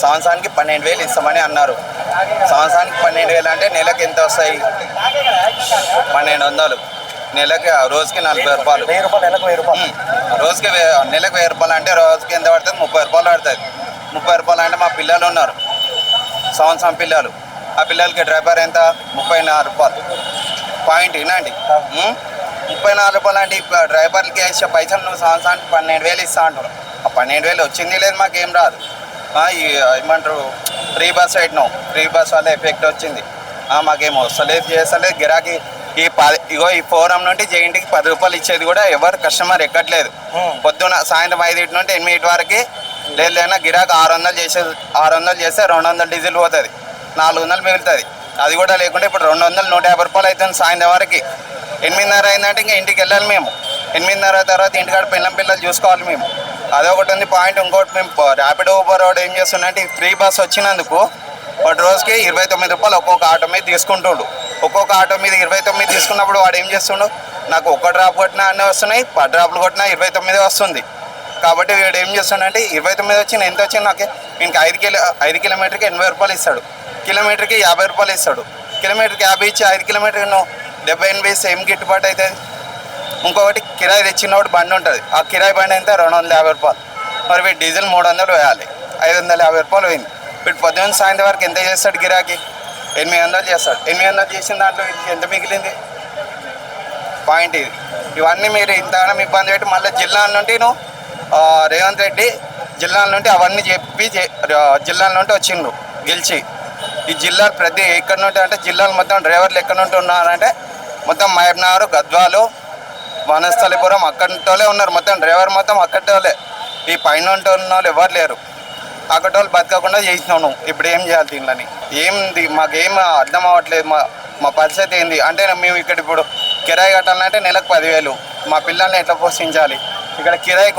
సంవత్సరానికి 12,000 ఇస్తామని అన్నారు. సంవత్సరానికి 12,000 అంటే నెలకు ఎంత వస్తాయి? 1,200. నెలకి రోజుకి 40 రూపాయలు. రోజుకి నెలకు 1000 రూపాయలు అంటే రోజుకి ఎంత పడుతుంది? 30 రూపాయలు పడుతుంది. 30 రూపాయలు అంటే మా పిల్లలు ఉన్నారు, సంవత్సరం పిల్లలు. ఆ పిల్లలకి డ్రైవర్ ఎంత? 34 రూపాయలు. పాయింట్ వినండి, 34 రూపాయలు అంటే డ్రైవర్లకి వేసే పైసలు నువ్వు సంవత్సరానికి 12,000 ఇస్తా అంటారు. ఆ 12,000 వచ్చింది లేదు, మాకేం రాదు. ఏమంటారు, ఫ్రీ బస్ పెట్టినావు, ఫ్రీ బస్ వల్ల ఎఫెక్ట్ వచ్చింది. మాకేం వస్తలేదు, చేస్తలేదు గిరాకీ. ఈ ఫోరం నుండి జేఎన్టీకి 10 రూపాయలు ఇచ్చేది కూడా ఎవరు కస్టమర్ ఎక్కట్లేదు. పొద్దున సాయంత్రం 5 నుండి 8 వరకు లేదైనా గిరాకీ 600 చేస్తే 200 డీజిల్ పోతుంది, 400 మిగులుతుంది. అది కూడా లేకుంటే ఇప్పుడు 200, 150 రూపాయలు అవుతుంది సాయంత్రం వరకు. 8:30 అయిందంటే ఇంకా ఇంటికి వెళ్ళాలి మేము. 8:30 తర్వాత ఇంటికాడ పిల్లలు చూసుకోవాలి మేము. అదొకటి ఉంది పాయింట్. ఇంకోటి, మేము ర్యాపిడో ఊబర్ వాడు ఏం చేస్తుండే, ఫ్రీ బస్ వచ్చినందుకు వాడు రోజుకి 29 రూపాయలు ఒక్కొక్క ఆటో మీద తీసుకుంటుండు. ఒక్కొక్క ఆటో మీద 29 తీసుకున్నప్పుడు వాడు ఏం చేస్తుండు, నాకు ఒక్క డ్రాప్ కొట్టినా అన్నీ వస్తున్నాయి, 10 డ్రాప్లు కొట్టినా 29 వస్తుంది. కాబట్టి వీడు ఏం చేస్తుండే, 29 వచ్చింది ఎంత వచ్చింది నాకు, ఇంక 5 కిలోమీటర్కి 80 రూపాయలు ఇస్తాడు, కిలోమీటర్కి 50 రూపాయలు ఇస్తాడు. కిలోమీటర్కి 50 ఇచ్చి 5 కిలోమీటర్కి నువ్వు 70-80 ఏం గిట్టుబాటు అవుతుంది? ఇంకొకటి కిరాయి తెచ్చినప్పుడు బండి ఉంటుంది, ఆ కిరాయి బండి ఎంత? 250 రూపాయలు. మరి వీడు డీజిల్ 300 వేయాలి, 550 రూపాయలు పోయింది. వీడు పొద్దున్న సాయంత్రం వరకు ఎంత చేస్తాడు గిరాకీ? 800 చేస్తాడు. 800 చేసిన దాంట్లో ఎంత మిగిలింది? పాయింట్ ఇది. ఇవన్నీ మీరు ఇంతగానో ఇబ్బంది పెట్టి మళ్ళీ జిల్లాల నుండి రేవంత్ రెడ్డి జిల్లాల నుండి అవన్నీ చెప్పి జిల్లాల నుండి వచ్చిండ్రు గెలిచి. ఈ జిల్లా ప్రతి ఎక్కడి నుండి అంటే జిల్లాలు మొత్తం డ్రైవర్లు ఎక్కడి నుండి ఉన్నారంటే మొత్తం మహబూబ్నగర్, గద్వాలు, వనస్థలిపురం అక్కడితోలే ఉన్నారు. మొత్తం డ్రైవర్ మొత్తం అక్కడితోలే. ఈ పైన ఉన్న వాళ్ళు ఎవరు లేరు. అక్కడి వాళ్ళు బతకకుండా చేసినావు నువ్వు. ఇప్పుడు ఏం చేయాలి దీనిలని? మాకేం అర్థం అవ్వట్లేదు. మా పరిస్థితి ఏంది అంటే, మేము ఇక్కడ ఇప్పుడు కిరాయి కట్టాలంటే నెలకు 10,000. మా పిల్లల్ని ఎట్లా పోషించాలి? ఇక్కడ కిరాయి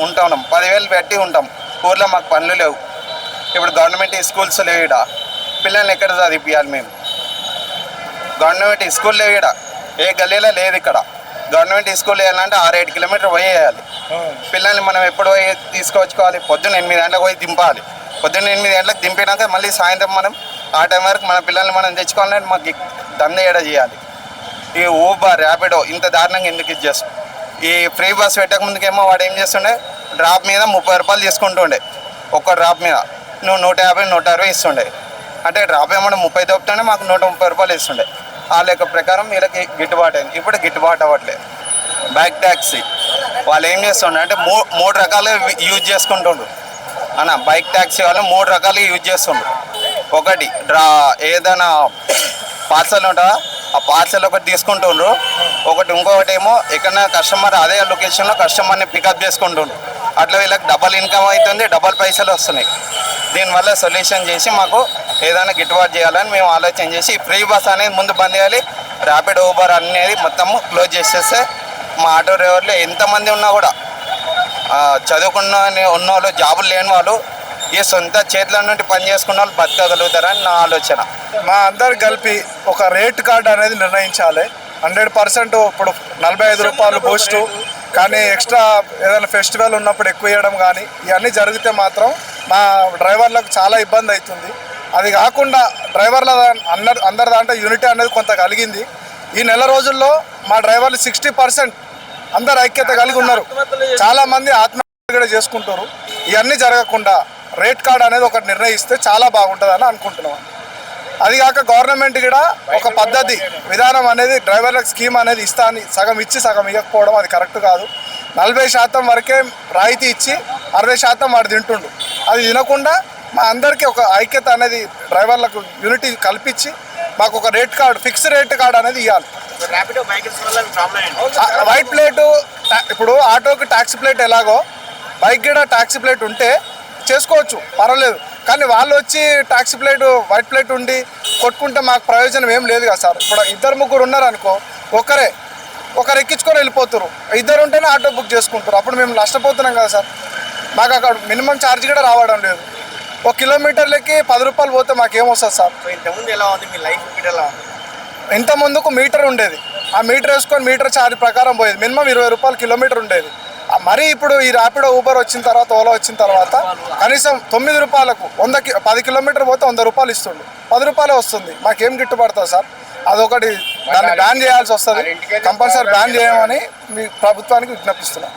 ఉంటాం, 10,000 పెట్టి ఉంటాం. ఊర్లో మాకు పనులు లేవు. ఇప్పుడు గవర్నమెంట్ స్కూల్స్ లేవు. ఇక్కడ పిల్లల్ని ఎక్కడ చదివించాలి మేము? గవర్నమెంట్ స్కూల్ లేవు ఇక్కడ, ఏ గల్లీలో లేదు. ఇక్కడ గవర్నమెంట్ స్కూల్ వేయాలంటే 6-7 కిలోమీటర్ పోయి వేయాలి. పిల్లల్ని మనం ఎప్పుడు పోయి తీసుకొచ్చుకోవాలి? పొద్దున్న 8 గంటలకు పోయి దింపాలి. పొద్దున్న 8 గంటలకు దింపినాక మళ్ళీ సాయంత్రం మనం ఆ టైం వరకు మన పిల్లల్ని మనం తెచ్చుకోవాలంటే మాకు దంద ఏడ చేయాలి. ఈ ఊబర్, ర్యాపిడో ఇంత దారుణంగా ఎందుకు ఇచ్చేస్తాం? ఈ ఫ్రీ బస్ పెట్టక ముందుకేమో వాడు ఏం చేస్తుండే, డ్రాప్ మీద 30 రూపాయలు తీసుకుంటుండే. ఒక్క డ్రాప్ మీద నువ్వు 150, 160 ఇస్తుండే. అంటే డ్రాప్ ఏమన్నా 30 దొప్పుతుండే, మాకు 130 రూపాయలు ఇస్తుండే. ఆ లెక్క ప్రకారం వీళ్ళకి గిట్టుబాటు అయింది. ఇప్పుడు గిట్టుబాటు అవ్వట్లేదు. బైక్ ట్యాక్సీ వాళ్ళు ఏం చేస్తుండే అంటే 3 రకాలు యూజ్ చేసుకుంటుండ్రు అన్న. బైక్ ట్యాక్సీ వాళ్ళు 3 రకాలు యూజ్ చేస్తుండ్రు. ఒకటి ఏదైనా పార్సల్ ఉంటుందా, ఆ పార్సల్ ఒకటి తీసుకుంటుండ్రు. ఇంకొకటి ఏమో ఎక్కడైనా కస్టమర్ అదే లొకేషన్లో కస్టమర్ని పికప్ చేసుకుంటుండ్రు. అట్లా వీళ్ళకి డబల్ ఇన్కమ్ అవుతుంది, డబల్ పైసలు వస్తున్నాయి. దీనివల్ల సొల్యూషన్ చేసి మాకు ఏదైనా గిట్టుబాటు చేయాలని మేము ఆలోచన చేసి ఫ్రీ బస్ అనేది ముందు బంద్ చేయాలి. ర్యాపిడ్ ఊబర్ అనేది మొత్తము క్లోజ్ చేసేస్తే మా ఆటో డ్రైవర్లు ఎంతమంది ఉన్నా కూడా చదువుకున్న ఉన్నవాళ్ళు, జాబులు లేని వాళ్ళు, ఈ సొంత చేతుల నుండి పని చేసుకున్న వాళ్ళు బతకగలుగుతారని నా ఆలోచన. మా అందరు కలిపి ఒక రేట్ కార్డు అనేది నిర్ణయించాలి. 100% ఇప్పుడు 45 రూపాయలు బూస్టు కానీ ఎక్స్ట్రా ఏదైనా ఫెస్టివల్ ఉన్నప్పుడు ఎక్కువ ఇవ్వడం కానీ ఇవన్నీ జరిగితే మాత్రం మా డ్రైవర్లకు చాలా ఇబ్బంది అవుతుంది. అది కాకుండా డ్రైవర్ల అందరి దాంట్లో యూనిటీ అనేది కొంత కలిగింది. ఈ నెల రోజుల్లో మా డ్రైవర్లు 60% అందరు ఐక్యత కలిగి ఉన్నారు. చాలామంది ఆత్మహత్య కూడా చేసుకుంటారు. ఇవన్నీ జరగకుండా రేట్ కార్డ్ అనేది ఒకటి నిర్ణయిస్తే చాలా బాగుంటుందని అనుకుంటున్నాం. అది కాక గవర్నమెంట్ కూడా ఒక పద్ధతి విధానం అనేది డ్రైవర్లకు స్కీమ్ అనేది ఇస్తా అని సగం ఇచ్చి సగం ఇవ్వకపోవడం అది కరెక్ట్ కాదు. 40% వరకే రాయితీ ఇచ్చి 60% వాడు తింటుండు. అది తినకుండా మా అందరికీ ఒక ఐక్యత అనేది డ్రైవర్లకు యూనిటీ కల్పించి మాకు ఒక rate card, fix rate card అనేది ఇవ్వాలి. వైట్ ప్లేటు ఇప్పుడు ఆటోకి ట్యాక్సీ ప్లేట్ ఎలాగో బైక్ కూడా ట్యాక్సీ ప్లేట్ ఉంటే చేసుకోవచ్చు, పర్వాలేదు. కానీ వాళ్ళు వచ్చి ట్యాక్సీ ప్లేట్, వైట్ ప్లేట్ ఉండి కొట్టుకుంటే మాకు ప్రయోజనం ఏం లేదు కదా సార్. ఇప్పుడు 2-3 ఉన్నారు అనుకో, ఒకరు ఎక్కించుకొని వెళ్ళిపోతారు. 2 ఉంటేనే ఆటో బుక్ చేసుకుంటారు. అప్పుడు మేము నష్టపోతున్నాం కదా సార్. మాకు అక్కడ మినిమం ఛార్జ్ కూడా రావడం లేదు. 1 కిలోమీటర్లకి 10 రూపాయలు పోతే మాకేమొస్తుంది సార్? ఇంతకుముందు ఎలా ఉంది మీ లైఫ్? ఎలా ఉంది? ఇంత ముందుకు మీటర్ ఉండేది. ఆ మీటర్ వేసుకొని మీటర్ ఛార్జ్ ప్రకారం పోయేది. మినిమం 20 రూపాయలు కిలోమీటర్ ఉండేది. మరి ఇప్పుడు ఈ ర్యాపిడో ఊబర్ వచ్చిన తర్వాత ఓలా వచ్చిన తర్వాత కనీసం 9 రూపాయలకు 10 కిలోమీటర్ పోతే 100 రూపాయలు ఇస్తుండు, 10 రూపాయలే వస్తుంది. మాకేం గిట్టుబడుతుంది సార్? అదొకటి, దాన్ని బ్యాన్ చేయాల్సి వస్తుంది. కంపల్సరీ బ్యాన్ చేయమని మీ ప్రభుత్వానికి విజ్ఞప్తిస్తున్నాం.